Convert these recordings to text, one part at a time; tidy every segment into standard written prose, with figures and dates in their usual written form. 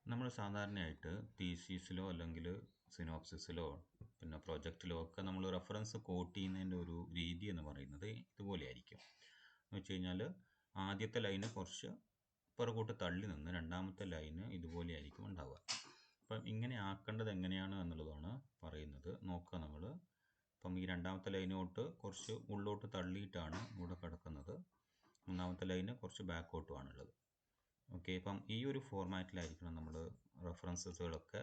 നമ്മൾ സാധാരണയായിട്ട് തീസിസിലോ അല്ലെങ്കിൽ സിനോപ്സിസിലോ പിന്നെ പ്രൊജക്റ്റിലോ ഒക്കെ നമ്മൾ റെഫറൻസ് കോട്ട് ചെയ്യുന്നതിൻ്റെ ഒരു രീതി എന്ന് പറയുന്നത് ഇതുപോലെ ആയിരിക്കും. എന്ന് വെച്ച് കഴിഞ്ഞാൽ ആദ്യത്തെ ലൈന് കുറച്ച് പുറകോട്ട് തള്ളി നിന്ന് രണ്ടാമത്തെ ലൈന് ഇതുപോലെ ആയിരിക്കും ഉണ്ടാവുക. അപ്പം ഇങ്ങനെ ആക്കേണ്ടത് എങ്ങനെയാണ് എന്നുള്ളതാണ് പറയുന്നത്. നോക്കുക നമ്മൾ. അപ്പം ഈ രണ്ടാമത്തെ ലൈനോട്ട് കുറച്ച് ഉള്ളോട്ട് തള്ളിയിട്ടാണ് ഇവിടെ കിടക്കുന്നത്. മൂന്നാമത്തെ ലൈന് കുറച്ച് ബാക്കോട്ടുമാണുള്ളത്. ഓക്കെ, അപ്പം ഈ ഒരു ഫോർമാറ്റിലായിരിക്കണം നമ്മൾ റെഫറൻസസുകളൊക്കെ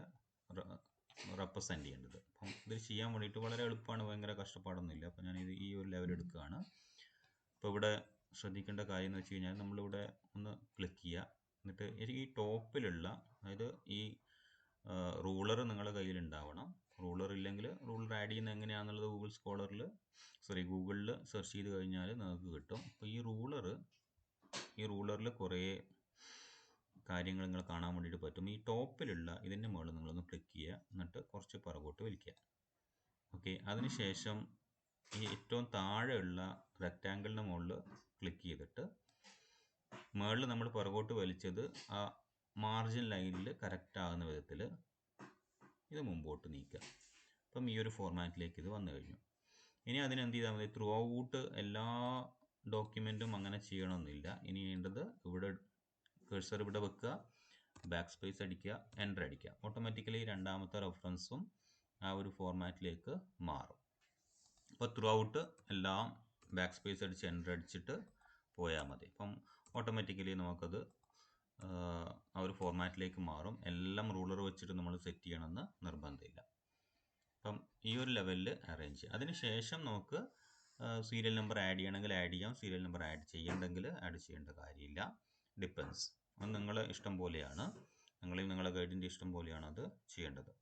റെപ്രസെൻ്റ് ചെയ്യേണ്ടത്. അപ്പം ഇത് ചെയ്യാൻ വേണ്ടിയിട്ട് വളരെ എളുപ്പമാണ്, ഭയങ്കര കഷ്ടപ്പാടൊന്നുമില്ല. അപ്പോൾ ഞാനിത് ഈ ഒരു ലെവൽ എടുക്കുകയാണ്. അപ്പോൾ ഇവിടെ ശ്രദ്ധിക്കേണ്ട കാര്യം എന്ന് വെച്ച് കഴിഞ്ഞാൽ നമ്മളിവിടെ ഒന്ന് ക്ലിക്ക് ചെയ്യുക. എന്നിട്ട് ഈ ടോപ്പിലുള്ള, അതായത് ഈ റൂളർ നിങ്ങളുടെ കയ്യിൽ ഉണ്ടാവണം. റൂളർ ഇല്ലെങ്കിൽ റൂളർ ആഡ് ചെയ്യുന്നത് എങ്ങനെയാണെന്നുള്ളത് ഗൂഗിളിൽ സെർച്ച് ചെയ്ത് കഴിഞ്ഞാൽ നിങ്ങൾക്ക് കിട്ടും. അപ്പോൾ ഈ റൂളറിൽ കുറേ കാര്യങ്ങൾ നിങ്ങൾ കാണാൻ വേണ്ടിയിട്ട് പറ്റും. ഈ ടോപ്പിലുള്ള ഇതിൻ്റെ മുകളിൽ നിങ്ങളൊന്ന് ക്ലിക്ക് ചെയ്യുക, എന്നിട്ട് കുറച്ച് പുറകോട്ട് വലിക്കുക. ഓക്കെ, അതിനുശേഷം ഈ ഏറ്റവും താഴെയുള്ള റെക്റ്റാങ്കിളിൻ്റെ മുകളിൽ ക്ലിക്ക് ചെയ്തിട്ട് മുകളിൽ നമ്മൾ പുറകോട്ട് വലിച്ചത് ആ മാർജിൻ ലൈനിൽ കറക്റ്റ് ആകുന്ന വിധത്തിൽ ഇത് മുമ്പോട്ട് നീക്കുക. അപ്പം ഈ ഒരു ഫോർമാറ്റിലേക്ക് ഇത് വന്നു കഴിഞ്ഞു. ഇനി അതിനെന്ത് ചെയ്താൽ മതി, ത്രൂ ഔട്ട് എല്ലാ ഡോക്യുമെൻറ്റും അങ്ങനെ ചെയ്യണമെന്നില്ല. ഇനി വേണ്ടത് ഇവിടെ കഴ്സർ ഇവിടെ വെക്കുക, ബാക്ക് സ്പേസ് അടിക്കുക, എൻ്റർ അടിക്കുക. ഓട്ടോമാറ്റിക്കലി രണ്ടാമത്തെ റെഫറൻസും ആ ഒരു ഫോർമാറ്റിലേക്ക് മാറും. അപ്പോൾ ത്രൂ ഔട്ട് എല്ലാം ബാക്ക് സ്പേസ് അടിച്ച് എൻ്റർ അടിച്ചിട്ട് പോയാൽ മതി. അപ്പം ഓട്ടോമാറ്റിക്കലി നമുക്കത് ആ ഒരു ഫോർമാറ്റിലേക്ക് മാറും. എല്ലാം റൂളർ വെച്ചിട്ട് നമ്മൾ സെറ്റ് ചെയ്യണമെന്ന് നിർബന്ധമില്ല. അപ്പം ഈ ഒരു ലെവലിൽ അറേഞ്ച് ചെയ്യുക. അതിന് ശേഷം നമുക്ക് സീരിയൽ നമ്പർ ആഡ് ചെയ്യണമെങ്കിൽ ആഡ് ചെയ്യാം, സീരിയൽ നമ്പർ ആഡ് ചെയ്യണമെങ്കിൽ ആഡ് ചെയ്യേണ്ട കാര്യമില്ല. ഡിപ്പെൻസ്, അത് നിങ്ങളെ ഇഷ്ടം പോലെയാണ്, നിങ്ങളെ ഗൈഡിൻ്റെ ഇഷ്ടം പോലെയാണ് അത് ചെയ്യേണ്ടത്.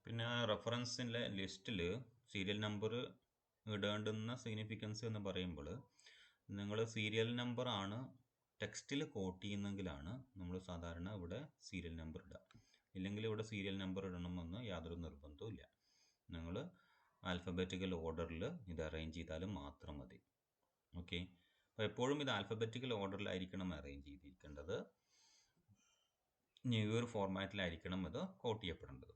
പിന്നെ റെഫറൻസിൻ്റെ ലിസ്റ്റിൽ സീരിയൽ നമ്പർ ഇടേണ്ടുന്ന സിഗ്നിഫിക്കൻസ് എന്ന് പറയുമ്പോൾ, നിങ്ങൾ സീരിയൽ നമ്പർ ആണ് ടെക്സ്റ്റിൽ കോട്ട് ചെയ്യുന്നെങ്കിലാണ് നമ്മൾ സാധാരണ ഇവിടെ സീരിയൽ നമ്പർ ഇടുക. ഇല്ലെങ്കിൽ ഇവിടെ സീരിയൽ നമ്പർ ഇടണമെന്ന് യാതൊരു നിർബന്ധവും ഇല്ല. നിങ്ങൾ ആൽഫബറ്റിക്കൽ ഓർഡറിൽ ഇത് അറേഞ്ച് ചെയ്താലും മാത്രം മതി. ഓക്കെ, അപ്പോൾ എപ്പോഴും ഇത് ആൽഫബറ്റിക്കൽ ഓർഡറിലായിരിക്കണം അറേഞ്ച് ചെയ്തിരിക്കേണ്ടത്. ഈ ഒരു ഫോർമാറ്റിലായിരിക്കണം ഇത് കോട്ട് ചെയ്യപ്പെടേണ്ടത്.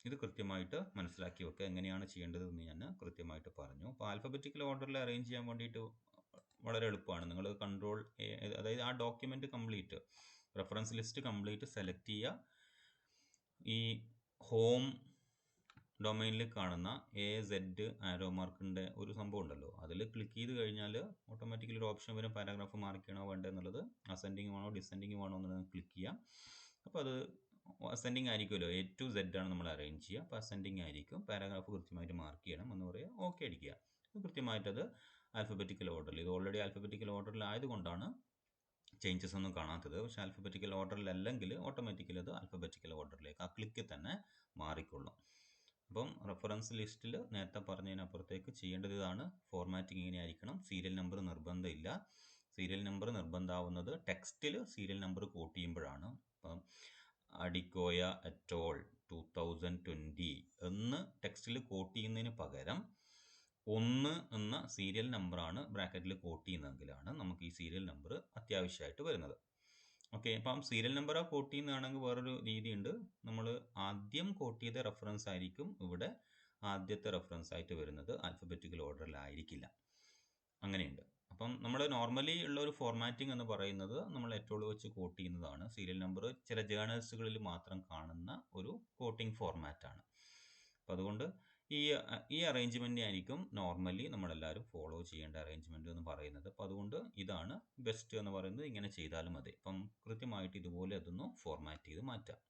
ഇത് കൃത്യമായിട്ട് മനസ്സിലാക്കി വെക്കുക. എങ്ങനെയാണ് ചെയ്യേണ്ടത് എന്ന് ഞാൻ കൃത്യമായിട്ട് പറഞ്ഞു. അപ്പോൾ ആൽഫബറ്റിക്കൽ ഓർഡറിൽ അറേഞ്ച് ചെയ്യാൻ വേണ്ടിയിട്ട് വളരെ എളുപ്പമാണ്. നിങ്ങൾ കൺട്രോൾ, അതായത് ആ document complete, reference list complete select ചെയ്യുക. ഈ ഹോം ഡൊമൈനിൽ കാണുന്ന AZ ആരോ മാർക്കിൻ്റെ ഒരു സംഭവം ഉണ്ടല്ലോ, അതിൽ ക്ലിക്ക് ചെയ്ത് കഴിഞ്ഞാൽ ഓട്ടോമാറ്റിക്കലി ഒരു ഓപ്ഷൻ വരും, പാരാഗ്രാഫ് മാർക്ക് ചെയ്യണോ വേണ്ടതെന്നുള്ളത്, അസെൻഡിങ് വേണോ ഡിസെൻഡിങ് വേണോ എന്നുള്ളത് ക്ലിക്ക് ചെയ്യാം. അപ്പോൾ അത് അസെൻഡിങ് ആയിരിക്കുമല്ലോ, A to Z ആണ് നമ്മൾ അറേഞ്ച് ചെയ്യുക. അപ്പോൾ അസെൻഡിങ് ആയിരിക്കും. പാരാഗ്രാഫ് കൃത്യമായിട്ട് മാർക്ക് ചെയ്യണം എന്ന് പറയുക, ഓക്കെ അടിക്കുക. കൃത്യമായിട്ടത് ആൽഫബറ്റിക്കൽ ഓർഡറിൽ, ഇത് ഓൾറെഡി ആൽഫബറ്റിക്കൽ ഓർഡറിൽ ആയതുകൊണ്ടാണ് ചേഞ്ചസ് ഒന്നും കാണാത്തത്. പക്ഷേ ആൽഫബറ്റിക്കൽ ഓർഡറിൽ അല്ലെങ്കിൽ ഓട്ടോമാറ്റിക്കലി അത് ആൽഫബറ്റിക്കൽ ഓർഡറിലേക്ക് ആ ക്ലിക്ക് തന്നെ മാറിക്കൊള്ളും. അപ്പം റെഫറൻസ് ലിസ്റ്റിൽ നേരത്തെ പറഞ്ഞതിനപ്പുറത്തേക്ക് ചെയ്യേണ്ടത് ഇതാണ്. ഫോർമാറ്റിംഗ് ഇങ്ങനെയായിരിക്കണം. സീരിയൽ നമ്പർ നിർബന്ധമില്ല. സീരിയൽ നമ്പർ നിർബന്ധമാവുന്നത് ടെക്സ്റ്റിൽ സീരിയൽ നമ്പർ കോട്ട് ചെയ്യുമ്പോഴാണ്. അപ്പം അഡിക്കോയ അറ്റോൾ 2020 എന്ന് ടെക്സ്റ്റിൽ കോട്ട് ചെയ്യുന്നതിന് പകരം 1 എന്ന സീരിയൽ നമ്പറാണ് ബ്രാക്കറ്റിൽ കോട്ട് ചെയ്യുന്നതെങ്കിലാണ് നമുക്ക് ഈ സീരിയൽ നമ്പർ അത്യാവശ്യമായിട്ട് വരുന്നത്. ഓക്കെ, അപ്പം സീരിയൽ നമ്പർ കോട്ട് ചെയ്യുന്നതാണെങ്കിൽ വേറൊരു രീതിയുണ്ട്. നമ്മൾ ആദ്യം കോട്ട് ചെയ്ത റെഫറൻസ് ആയിരിക്കും ഇവിടെ ആദ്യത്തെ റെഫറൻസ് ആയിട്ട് വരുന്നത്, ആൽഫബറ്റിക്കൽ ഓർഡറിലായിരിക്കില്ല. അങ്ങനെയുണ്ട്. അപ്പം നമ്മൾ നോർമലി ഉള്ള ഒരു ഫോർമാറ്റിംഗ് എന്ന് പറയുന്നത് നമ്മൾ എറ്റോൾ വെച്ച് കോട്ട് ചെയ്യുന്നതാണ്. സീരിയൽ നമ്പർ ചില ജേണൽസുകളിൽ മാത്രം കാണുന്ന ഒരു കോട്ടിംഗ് ഫോർമാറ്റാണ്. അപ്പം അതുകൊണ്ട് ഈ അറേഞ്ച്മെൻ്റ് ആയിരിക്കും നോർമലി നമ്മളെല്ലാവരും ഫോളോ ചെയ്യേണ്ട അറേഞ്ച്മെൻ്റ് എന്ന് പറയുന്നത്. അപ്പോൾ അതുകൊണ്ട് ഇതാണ് ബെസ്റ്റ് എന്ന് പറയുന്നത്. ഇങ്ങനെ ചെയ്താലും മതി. അപ്പം കൃത്യമായിട്ട് ഇതുപോലെ അതൊന്ന് ഫോർമാറ്റ് ചെയ്ത് മാറ്റാം.